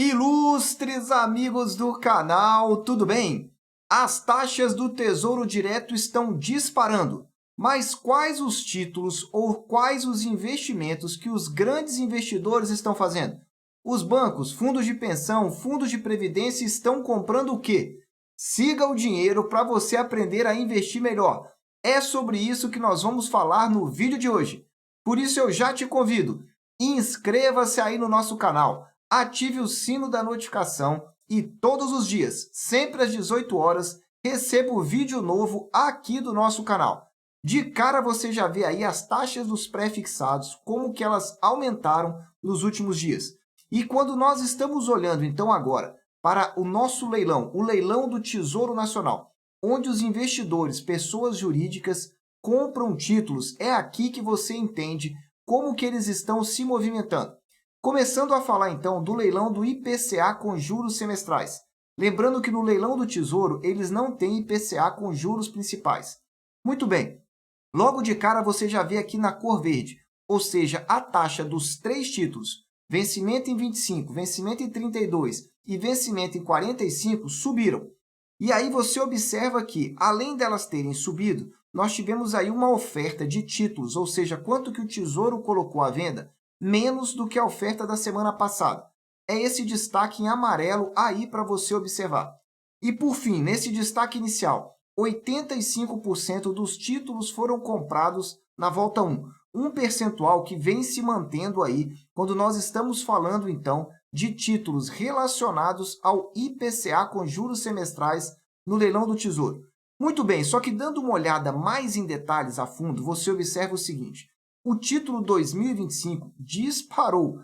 Ilustres amigos do canal, tudo bem? As taxas do Tesouro Direto estão disparando, mas quais os títulos ou quais os investimentos que os grandes investidores estão fazendo? Os bancos, fundos de pensão, fundos de previdência estão comprando o quê? Siga o dinheiro para você aprender a investir melhor. É sobre isso que nós vamos falar no vídeo de hoje. Por isso eu já te convido, inscreva-se aí no nosso canal. Ative o sino da notificação e todos os dias, sempre às 18 horas, receba um vídeo novo aqui do nosso canal. De cara você já vê aí as taxas dos pré-fixados, como que elas aumentaram nos últimos dias. E quando nós estamos olhando então agora para o nosso leilão, o leilão do Tesouro Nacional, onde os investidores, pessoas jurídicas, compram títulos, é aqui que você entende como que eles estão se movimentando. Começando a falar, então, do leilão do IPCA com juros semestrais. Lembrando que no leilão do Tesouro, eles não têm IPCA com juros principais. Muito bem, logo de cara você já vê aqui na cor verde, ou seja, a taxa dos três títulos, vencimento em 25, vencimento em 32 e vencimento em 45, subiram. E aí você observa que, além delas terem subido, nós tivemos aí uma oferta de títulos, ou seja, quanto que o Tesouro colocou à venda, menos do que a oferta da semana passada. É esse destaque em amarelo aí para você observar. E, por fim, nesse destaque inicial, 85% dos títulos foram comprados na volta 1. Um percentual que vem se mantendo aí quando nós estamos falando, então, de títulos relacionados ao IPCA com juros semestrais no leilão do Tesouro. Muito bem, só que dando uma olhada mais em detalhes a fundo, você observa o seguinte. O título 2025 disparou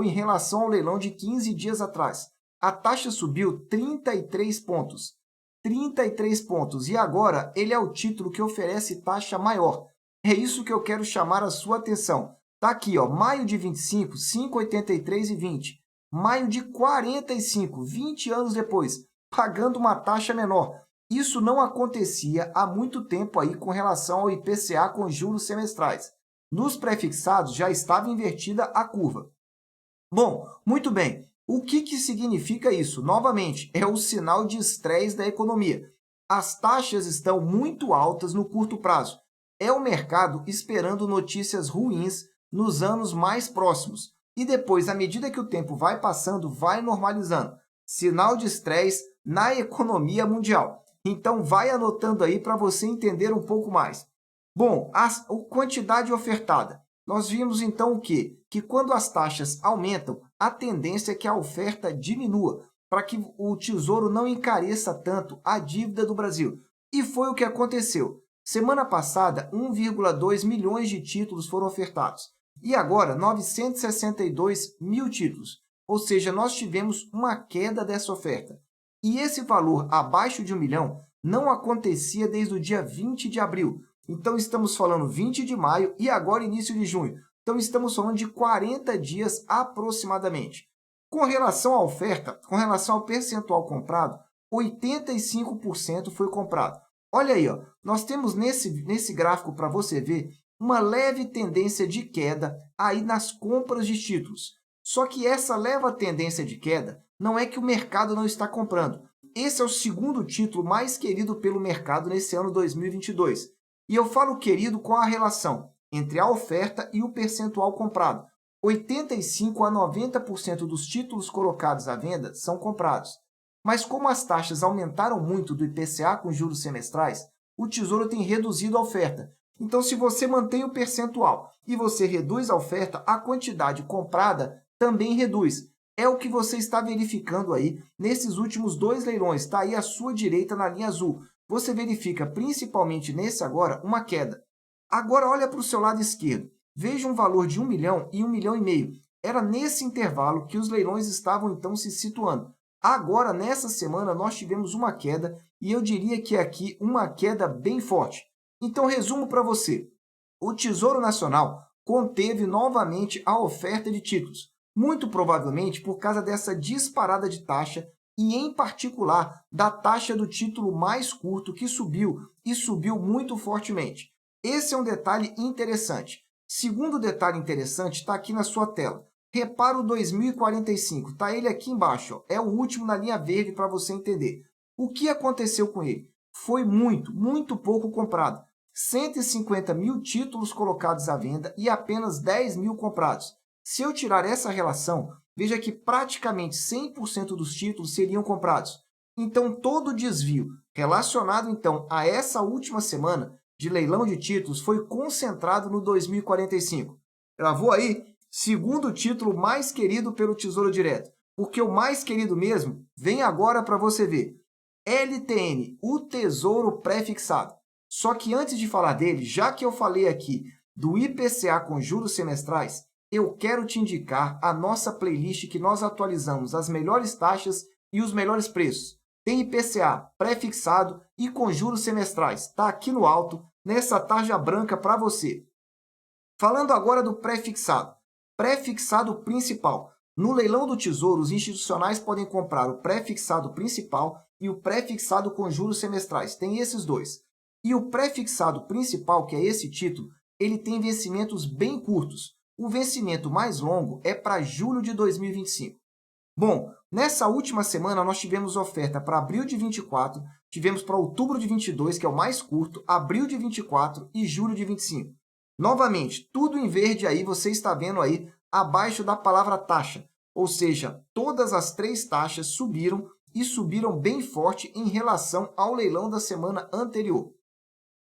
em relação ao leilão de 15 dias atrás. A taxa subiu 33 pontos. 33 pontos. E agora ele é o título que oferece taxa maior. É isso que eu quero chamar a sua atenção. Está aqui, ó, maio de 25, 5,83,20. Maio de 45, 20 anos depois, pagando uma taxa menor. Isso não acontecia há muito tempo aí com relação ao IPCA com juros semestrais. Nos pré-fixados já estava invertida a curva. Bom, muito bem. O que significa isso? Novamente, é o sinal de estresse da economia. As taxas estão muito altas no curto prazo. É o mercado esperando notícias ruins nos anos mais próximos. E depois, à medida que o tempo vai passando, vai normalizando. Sinal de estresse na economia mundial. Então, vai anotando aí para você entender um pouco mais. Bom, a quantidade ofertada. Nós vimos, então, o quê? Que quando as taxas aumentam, a tendência é que a oferta diminua, para que o Tesouro não encareça tanto a dívida do Brasil. E foi o que aconteceu. Semana passada, 1,2 milhões de títulos foram ofertados. E agora, 962 mil títulos. Ou seja, nós tivemos uma queda dessa oferta. E esse valor abaixo de 1 milhão não acontecia desde o dia 20 de abril. Então, estamos falando 20 de maio e agora início de junho. Então, estamos falando de 40 dias aproximadamente. Com relação à oferta, com relação ao percentual comprado, 85% foi comprado. Olha aí, ó, nós temos nesse gráfico para você ver uma leve tendência de queda aí nas compras de títulos. Só que essa leve tendência de queda não é que o mercado não está comprando. Esse é o segundo título mais querido pelo mercado nesse ano 2022. E eu falo querido com a relação entre a oferta e o percentual comprado. 85 a 90% dos títulos colocados à venda são comprados. Mas como as taxas aumentaram muito do IPCA com juros semestrais, o Tesouro tem reduzido a oferta. Então, se você mantém o percentual e você reduz a oferta, a quantidade comprada também reduz. É o que você está verificando aí nesses últimos dois leilões. Está aí à sua direita na linha azul. Você verifica, principalmente nesse agora, uma queda. Agora, olha para o seu lado esquerdo. Veja um valor de 1 milhão e 1,5 milhão. Era nesse intervalo que os leilões estavam, então, se situando. Agora, nessa semana, nós tivemos uma queda e eu diria que aqui uma queda bem forte. Então, resumo para você. O Tesouro Nacional conteve novamente a oferta de títulos, muito provavelmente por causa dessa disparada de taxa e, em particular, da taxa do título mais curto que subiu e subiu muito fortemente. Esse é um detalhe interessante. Segundo detalhe interessante está aqui na sua tela. Repara o 2045, está ele aqui embaixo, ó. É o último na linha verde para você entender. O que aconteceu com ele? Foi muito pouco comprado. 150 mil títulos colocados à venda e apenas 10 mil comprados. Se eu tirar essa relação, veja que praticamente 100% dos títulos seriam comprados. Então, todo o desvio relacionado então a essa última semana de leilão de títulos foi concentrado no 2045. Gravou aí? Segundo título mais querido pelo Tesouro Direto. Porque o mais querido mesmo vem agora para você ver. LTN, o Tesouro Pré-Fixado. Só que antes de falar dele, já que eu falei aqui do IPCA com juros semestrais, eu quero te indicar a nossa playlist que nós atualizamos as melhores taxas e os melhores preços. Tem IPCA pré-fixado e com juros semestrais. Está aqui no alto, nessa tarja branca para você. Falando agora do pré-fixado. Pré-fixado principal. No leilão do Tesouro, os institucionais podem comprar o pré-fixado principal e o pré-fixado com juros semestrais. Tem esses dois. E o pré-fixado principal, que é esse título, ele tem vencimentos bem curtos. O vencimento mais longo é para julho de 2025. Bom, nessa última semana nós tivemos oferta para abril de 24, tivemos para outubro de 22, que é o mais curto, abril de 24 e julho de 25. Novamente, tudo em verde aí, você está vendo aí abaixo da palavra taxa, ou seja, todas as três taxas subiram e subiram bem forte em relação ao leilão da semana anterior.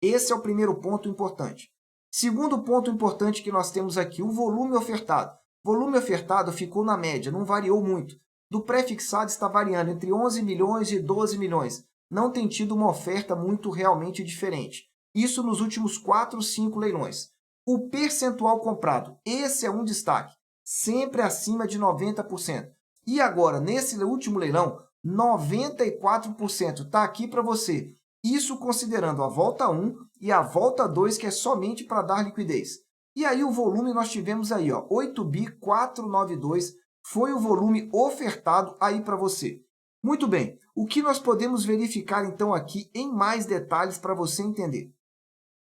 Esse é o primeiro ponto importante. Segundo ponto importante que nós temos aqui, o volume ofertado. O volume ofertado ficou na média, não variou muito. Do pré-fixado está variando entre 11 milhões e 12 milhões. Não tem tido uma oferta muito realmente diferente. Isso nos últimos 4, 5 leilões. O percentual comprado, esse é um destaque, sempre acima de 90%. E agora, nesse último leilão, 94% está aqui para você. Isso considerando a volta 1 e a volta 2, que é somente para dar liquidez. E aí o volume nós tivemos aí, ó, 8.492 foi o volume ofertado aí para você. Muito bem, o que nós podemos verificar então aqui em mais detalhes para você entender?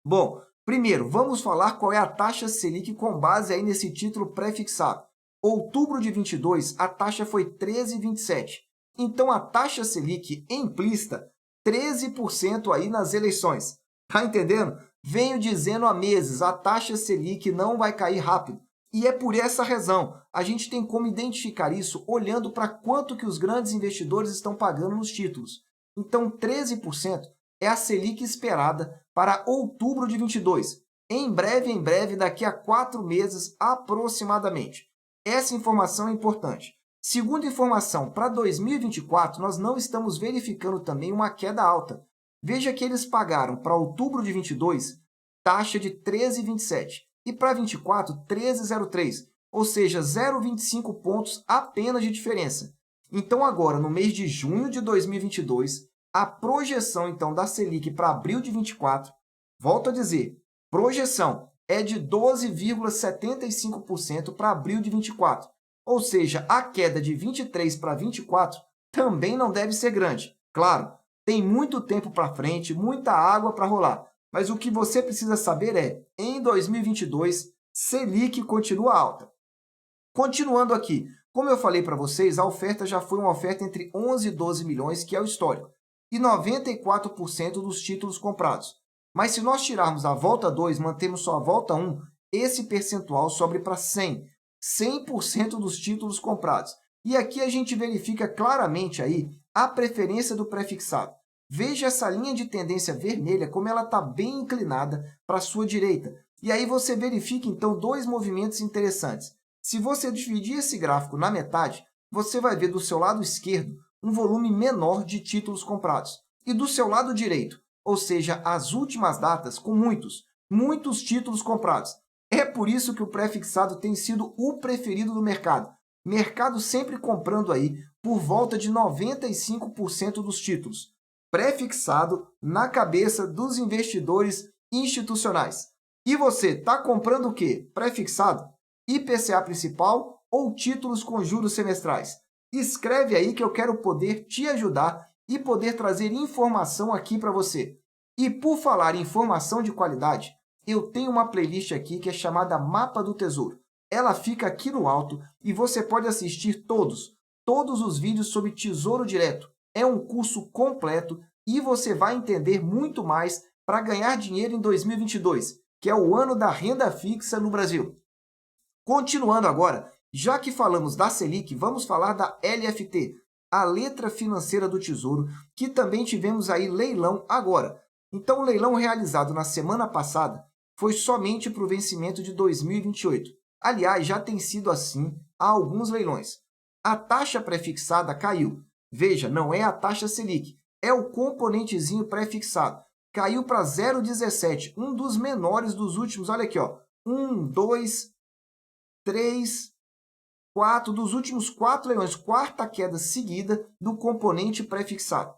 Bom, primeiro, vamos falar qual é a taxa Selic com base aí nesse título pré-fixado. Outubro de 22, a taxa foi 13,27. Então, a taxa Selic implícita, 13% aí nas eleições. Tá entendendo? Venho dizendo há meses, a taxa Selic não vai cair rápido. E é por essa razão, a gente tem como identificar isso olhando para quanto que os grandes investidores estão pagando nos títulos. Então, 13% é a Selic esperada para outubro de 22. Em breve, daqui a 4 meses aproximadamente. Essa informação é importante. Segunda informação, para 2024, nós não estamos verificando também uma queda alta. Veja que eles pagaram para outubro de 22 taxa de 13,27 e para 24, 13,03, ou seja, 0,25 pontos apenas de diferença. Então, agora, no mês de junho de 2022, a projeção então da Selic para abril de 24, volto a dizer, projeção é de 12,75% para abril de 24. Ou seja, a queda de 23 para 24 também não deve ser grande. Claro, tem muito tempo para frente, muita água para rolar. Mas o que você precisa saber é, em 2022, Selic continua alta. Continuando aqui, como eu falei para vocês, a oferta já foi uma oferta entre 11 e 12 milhões, que é o histórico, e 94% dos títulos comprados. Mas se nós tirarmos a volta 2, mantemos só a volta 1, esse percentual sobe para 100% dos títulos comprados. E aqui a gente verifica claramente aí a preferência do pré-fixado. Veja essa linha de tendência vermelha, como ela está bem inclinada para a sua direita. E aí você verifica, então, dois movimentos interessantes. Se você dividir esse gráfico na metade, você vai ver do seu lado esquerdo um volume menor de títulos comprados. E do seu lado direito, ou seja, as últimas datas, com muitos títulos comprados. É por isso que o pré-fixado tem sido o preferido do mercado. Mercado sempre comprando aí por volta de 95% dos títulos. Pré-fixado na cabeça dos investidores institucionais. E você está comprando o quê? Pré-fixado? IPCA principal ou títulos com juros semestrais? Escreve aí que eu quero poder te ajudar e poder trazer informação aqui para você. E por falar em informação de qualidade, eu tenho uma playlist aqui que é chamada Mapa do Tesouro. ela fica aqui no alto e você pode assistir todos os vídeos sobre Tesouro Direto. É um curso completo e você vai entender muito mais para ganhar dinheiro em 2022, que é o ano da renda fixa no Brasil. Continuando agora, já que falamos da Selic, vamos falar da LFT, a Letra Financeira do Tesouro, que também tivemos aí leilão agora. Então, o leilão realizado na semana passada foi somente para o vencimento de 2028. Aliás, já tem sido assim há alguns leilões. A taxa pré-fixada caiu. Veja, não é a taxa Selic, é o componentezinho pré-fixado. Caiu para 0,17, um dos menores dos últimos, olha aqui, ó, 1, 2, 3, 4, dos últimos 4 leilões, quarta queda seguida do componente pré-fixado.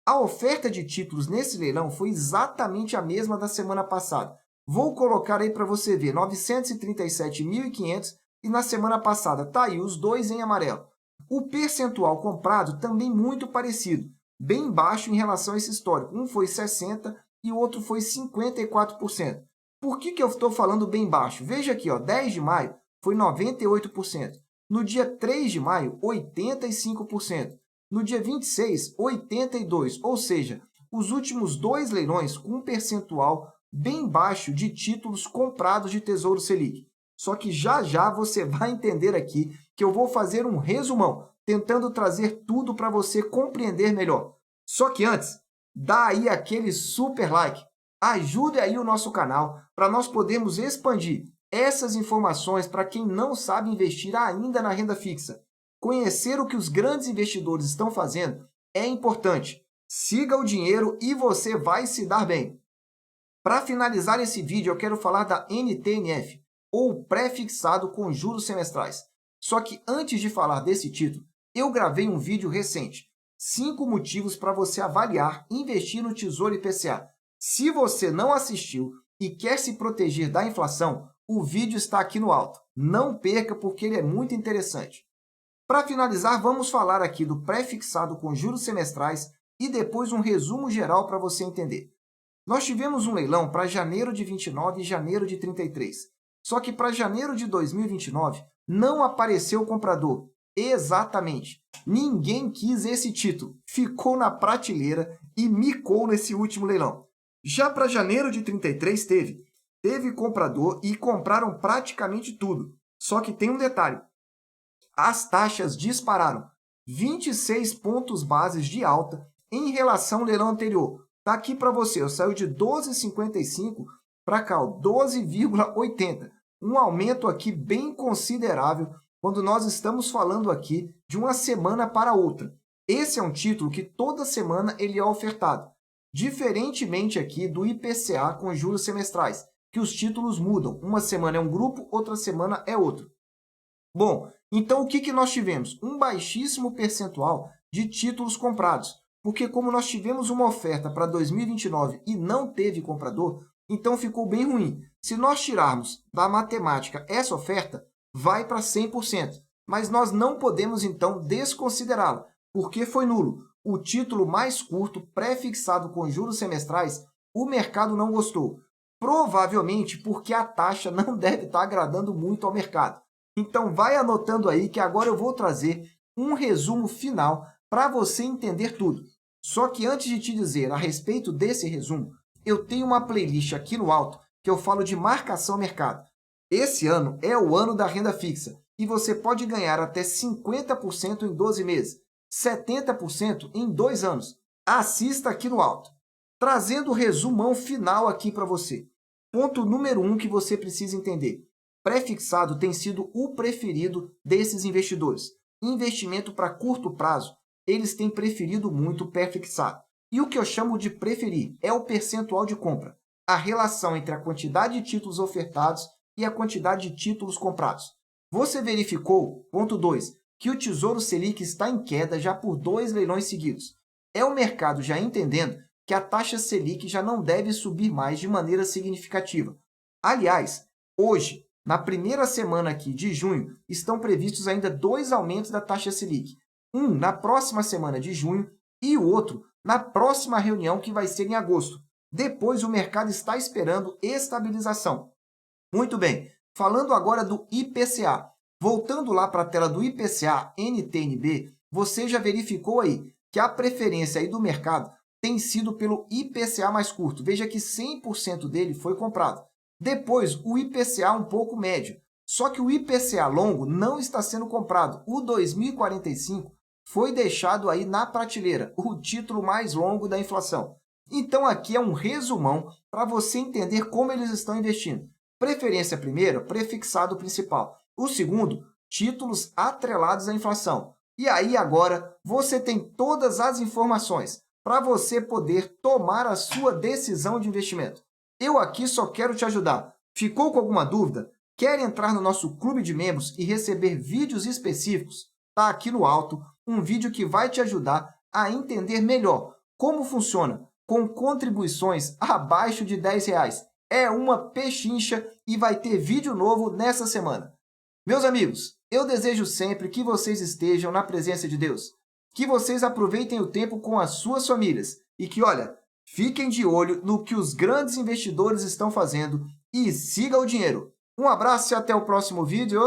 A oferta de títulos nesse leilão foi exatamente a mesma da semana passada. Vou colocar aí para você ver, 937.500 e na semana passada está aí os dois em amarelo. O percentual comprado também muito parecido, bem baixo em relação a esse histórico. Um foi 60% e o outro foi 54%. Por que eu estou falando bem baixo? Veja aqui, ó, 10 de maio foi 98%. No dia 3 de maio, 85%. No dia 26, 82%. Ou seja, os últimos dois leilões com um percentual bem baixo de títulos comprados de Tesouro Selic. Só que já já você vai entender aqui que eu vou fazer um resumão, tentando trazer tudo para você compreender melhor. Só que antes, dá aí aquele super like. Ajude aí o nosso canal para nós podermos expandir essas informações para quem não sabe investir ainda na renda fixa. Conhecer o que os grandes investidores estão fazendo é importante. Siga o dinheiro e você vai se dar bem. Para finalizar esse vídeo, eu quero falar da NTNF, ou pré-fixado com juros semestrais. Só que antes de falar desse título, eu gravei um vídeo recente. 5 motivos para você avaliar e investir no Tesouro IPCA. Se você não assistiu e quer se proteger da inflação, o vídeo está aqui no alto. Não perca porque ele é muito interessante. Para finalizar, vamos falar aqui do pré-fixado com juros semestrais e depois um resumo geral para você entender. Nós tivemos um leilão para janeiro de 29 e janeiro de 33. Só que para janeiro de 2029 não apareceu o comprador. Exatamente. Ninguém quis esse título. Ficou na prateleira e micou nesse último leilão. Já para janeiro de 33 teve comprador e compraram praticamente tudo. Só que tem um detalhe. As taxas dispararam. 26 pontos bases de alta em relação ao leilão anterior. Está aqui para você, saiu de 12,55 para cá, 12,80. Um aumento aqui bem considerável quando nós estamos falando aqui de uma semana para outra. Esse é um título que toda semana ele é ofertado. Diferentemente aqui do IPCA com juros semestrais, que os títulos mudam. Uma semana é um grupo, outra semana é outro. Bom, então o que nós tivemos? Um baixíssimo percentual de títulos comprados. Porque como nós tivemos uma oferta para 2029 e não teve comprador, então ficou bem ruim. Se nós tirarmos da matemática essa oferta, vai para 100%. Mas nós não podemos, então, desconsiderá-la, porque foi nulo. O título mais curto, pré-fixado com juros semestrais, o mercado não gostou. Provavelmente porque a taxa não deve estar agradando muito ao mercado. Então, vai anotando aí que agora eu vou trazer um resumo final para você entender tudo. Só que antes de te dizer a respeito desse resumo, eu tenho uma playlist aqui no alto que eu falo de marcação mercado. Esse ano é o ano da renda fixa e você pode ganhar até 50% em 12 meses, 70% em 2 anos. Assista aqui no alto. Trazendo o resumão final aqui para você. Ponto número 1 que você precisa entender. Pré-fixado tem sido o preferido desses investidores. Investimento para curto prazo, eles têm preferido muito o pré-fixado. E o que eu chamo de preferir é o percentual de compra, a relação entre a quantidade de títulos ofertados e a quantidade de títulos comprados. Você verificou, ponto 2, que o Tesouro Selic está em queda já por 2 leilões seguidos. É o mercado já entendendo que a taxa Selic já não deve subir mais de maneira significativa. Aliás, hoje, na primeira semana aqui de junho, estão previstos ainda 2 aumentos da taxa Selic. Um na próxima semana de junho e o outro na próxima reunião que vai ser em agosto. Depois o mercado está esperando estabilização. Muito bem, Falando agora do IPCA. Voltando lá para a tela do IPCA NTN-B, você já verificou aí que a preferência aí do mercado tem sido pelo IPCA mais curto. Veja que 100% dele foi comprado. Depois, o IPCA um pouco médio. Só que o IPCA longo não está sendo comprado. O 2045 foi deixado aí na prateleira, o título mais longo da inflação. Então, aqui é um resumão para você entender como eles estão investindo. Preferência primeira, prefixado principal. O segundo, títulos atrelados à inflação. E aí, agora, você tem todas as informações para você poder tomar a sua decisão de investimento. Eu aqui só quero te ajudar. Ficou com alguma dúvida? Quer entrar no nosso clube de membros e receber vídeos específicos? Está aqui no alto um vídeo que vai te ajudar a entender melhor como funciona com contribuições abaixo de R$10. É uma pechincha e vai ter vídeo novo nessa semana. Meus amigos, eu desejo sempre que vocês estejam na presença de Deus, que vocês aproveitem o tempo com as suas famílias e que, olha, fiquem de olho no que os grandes investidores estão fazendo e siga o dinheiro. Um abraço e até o próximo vídeo.